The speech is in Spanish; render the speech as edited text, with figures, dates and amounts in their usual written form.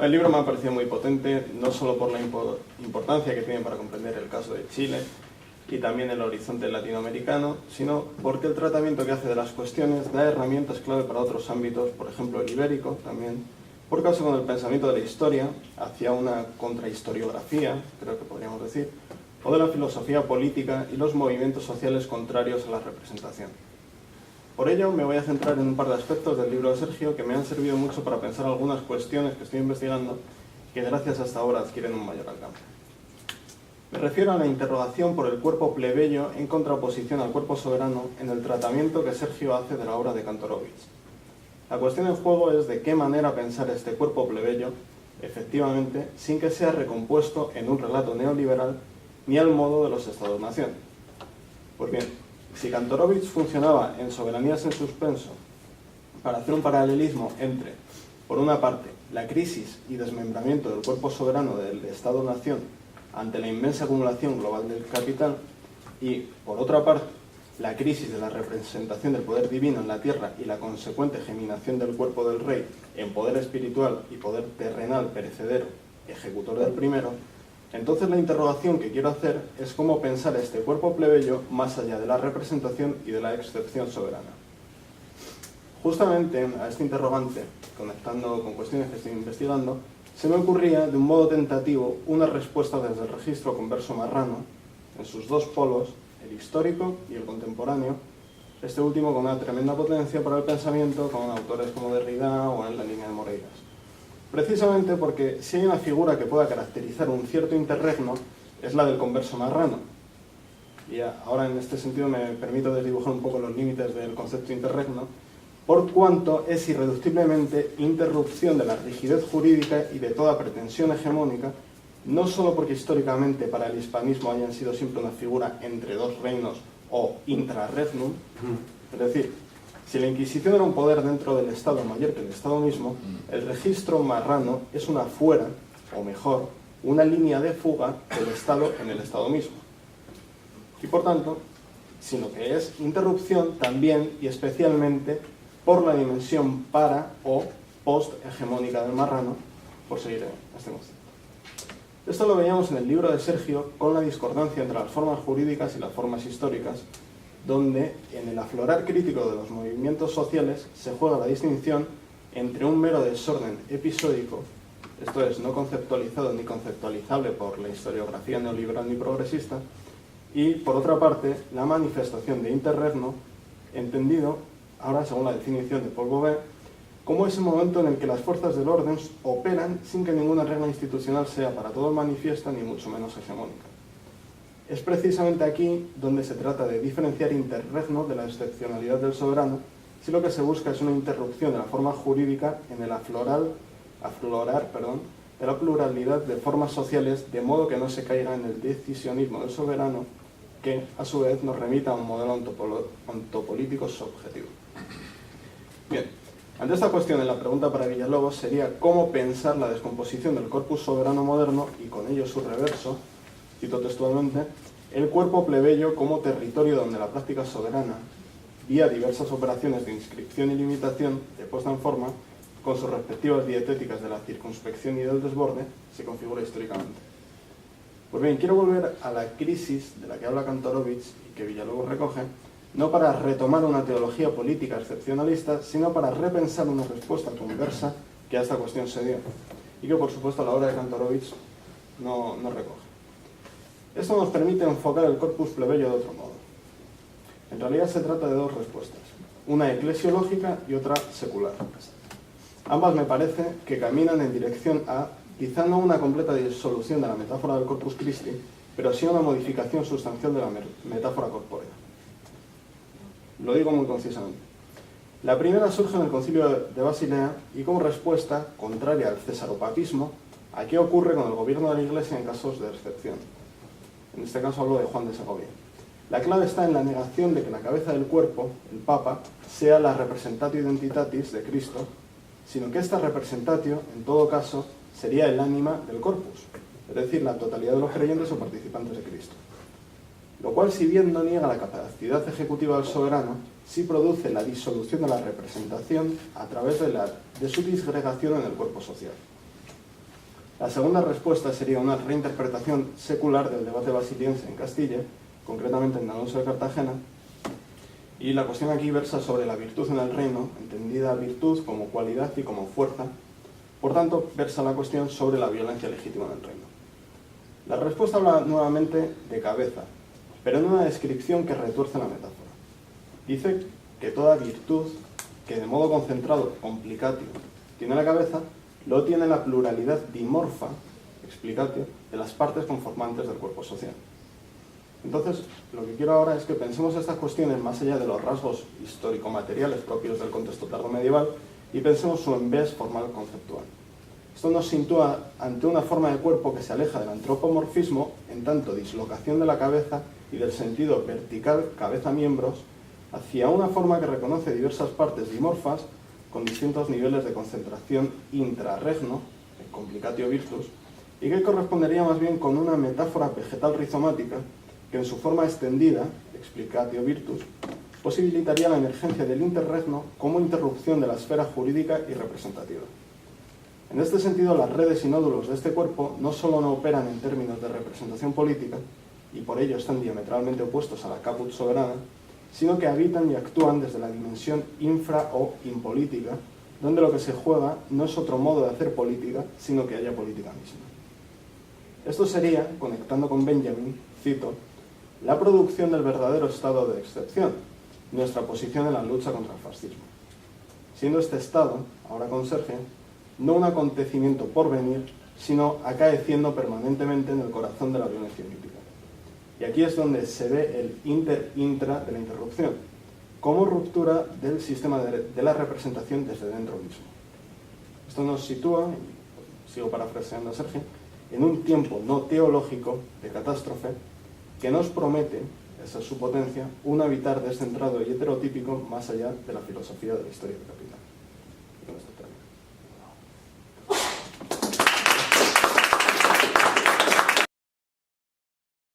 El libro me ha parecido muy potente, no solo por la importancia que tiene para comprender el caso de Chile y también el horizonte latinoamericano, sino porque el tratamiento que hace de las cuestiones da herramientas clave para otros ámbitos, por ejemplo el ibérico también, por caso con el pensamiento de la historia hacia una contrahistoriografía, creo que podríamos decir, o de la filosofía política y los movimientos sociales contrarios a la representación. Por ello, me voy a centrar en un par de aspectos del libro de Sergio que me han servido mucho para pensar algunas cuestiones que estoy investigando que gracias a esta obra adquieren un mayor alcance. Me refiero a la interrogación por el cuerpo plebeyo en contraposición al cuerpo soberano en el tratamiento que Sergio hace de la obra de Kantorowicz. La cuestión en juego es de qué manera pensar este cuerpo plebeyo, efectivamente, sin que sea recompuesto en un relato neoliberal ni al modo de los estados-nación. Pues bien, si Kantorowicz funcionaba en Soberanías en suspenso para hacer un paralelismo entre, por una parte, la crisis y desmembramiento del cuerpo soberano del Estado-nación ante la inmensa acumulación global del capital y, por otra parte, la crisis de la representación del poder divino en la tierra y la consecuente geminación del cuerpo del rey en poder espiritual y poder terrenal perecedero, ejecutor del primero, entonces la interrogación que quiero hacer es cómo pensar este cuerpo plebeyo más allá de la representación y de la excepción soberana. Justamente a este interrogante, conectando con cuestiones que estoy investigando, se me ocurría de un modo tentativo una respuesta desde el registro converso marrano, en sus dos polos, el histórico y el contemporáneo, este último con una tremenda potencia para el pensamiento con autores como Derrida o en la línea de Moreiras. Precisamente porque si hay una figura que pueda caracterizar un cierto interregno, es la del converso marrano. Y ahora en este sentido me permito desdibujar un poco los límites del concepto interregno, por cuanto es irreductiblemente interrupción de la rigidez jurídica y de toda pretensión hegemónica, no solo porque históricamente para el hispanismo hayan sido siempre una figura entre dos reinos o intrarregnum, es decir, si la Inquisición era un poder dentro del Estado mayor que el Estado mismo, el registro marrano es una fuera, o mejor, una línea de fuga del Estado en el Estado mismo. Y por tanto, sino que es interrupción también y especialmente por la dimensión para o post-hegemónica del marrano, por seguir este concepto. Esto lo veíamos en el libro de Sergio con la discordancia entre las formas jurídicas y las formas históricas, donde en el aflorar crítico de los movimientos sociales se juega la distinción entre un mero desorden episódico, esto es, no conceptualizado ni conceptualizable por la historiografía neoliberal ni progresista, y, por otra parte, la manifestación de interregno, entendido, ahora según la definición de Paul Beauvais, como ese momento en el que las fuerzas del orden operan sin que ninguna regla institucional sea para todos manifiesta ni mucho menos hegemónica. Es precisamente aquí donde se trata de diferenciar interregno de la excepcionalidad del soberano, si lo que se busca es una interrupción de la forma jurídica en el aflorar de la pluralidad de formas sociales, de modo que no se caiga en el decisionismo del soberano, que a su vez nos remita a un modelo ontopolítico subjetivo. Bien, ante esta cuestión, la pregunta para Villalobos sería cómo pensar la descomposición del corpus soberano moderno y con ello su reverso, cito textualmente, el cuerpo plebeyo como territorio donde la práctica soberana, vía diversas operaciones de inscripción y limitación de puesta en forma, con sus respectivas dietéticas de la circunspección y del desborde, se configura históricamente. Pues bien, quiero volver a la crisis de la que habla Kantorowicz y que Villalobos recoge, no para retomar una teología política excepcionalista, sino para repensar una respuesta conversa que a esta cuestión se dio, y que por supuesto la obra de Kantorowicz no recoge. Esto nos permite enfocar el corpus plebeyo de otro modo. En realidad se trata de dos respuestas, una eclesiológica y otra secular. Ambas me parece que caminan en dirección a, quizá no una completa disolución de la metáfora del Corpus Christi, pero sí una modificación sustancial de la metáfora corpórea. Lo digo muy concisamente. La primera surge en el Concilio de Basilea y como respuesta, contraria al cesaropapismo, a qué ocurre con el gobierno de la Iglesia en casos de excepción. En este caso hablo de Juan de Segovia. La clave está en la negación de que la cabeza del cuerpo, el Papa, sea la representatio identitatis de Cristo, sino que esta representatio, en todo caso, sería el ánima del corpus, es decir, la totalidad de los creyentes o participantes de Cristo. Lo cual, si bien no niega la capacidad ejecutiva del soberano, sí produce la disolución de la representación a través de su disgregación en el cuerpo social. La segunda respuesta sería una reinterpretación secular del debate basiliense en Castilla, concretamente en Alonso de Cartagena, y la cuestión aquí versa sobre la virtud en el reino, entendida virtud como cualidad y como fuerza. Por tanto, versa la cuestión sobre la violencia legítima en el reino. La respuesta habla nuevamente de cabeza, pero en una descripción que retuerce la metáfora. Dice que toda virtud que de modo concentrado, complicatio, tiene la cabeza, lo tiene la pluralidad dimorfa, explicatio, de las partes conformantes del cuerpo social. Entonces, lo que quiero ahora es que pensemos estas cuestiones más allá de los rasgos histórico-materiales propios del contexto tardo-medieval y pensemos su embés formal conceptual. Esto nos sitúa ante una forma de cuerpo que se aleja del antropomorfismo, en tanto dislocación de la cabeza y del sentido vertical cabeza-miembros, hacia una forma que reconoce diversas partes dimorfas con distintos niveles de concentración intrarregno, complicatio virtus, y que correspondería más bien con una metáfora vegetal rizomática que en su forma extendida, explicatio virtus, posibilitaría la emergencia del interregno como interrupción de la esfera jurídica y representativa. En este sentido, las redes y nódulos de este cuerpo no solo no operan en términos de representación política, y por ello están diametralmente opuestos a la caput soberana, sino que habitan y actúan desde la dimensión infra o impolítica, donde lo que se juega no es otro modo de hacer política, sino que haya política misma. Esto sería, conectando con Benjamin, cito, la producción del verdadero estado de excepción, nuestra posición en la lucha contra el fascismo. Siendo este estado, ahora con Sergio, no un acontecimiento por venir, sino acaeciendo permanentemente en el corazón de la violencia mítica. Y aquí es donde se ve el inter-intra de la interrupción, como ruptura del sistema de la representación desde dentro mismo. Esto nos sitúa, sigo parafraseando a Sergio, en un tiempo no teológico de catástrofe que nos promete, esa es su potencia, un habitar descentrado y heterotípico más allá de la filosofía de la historia del capital.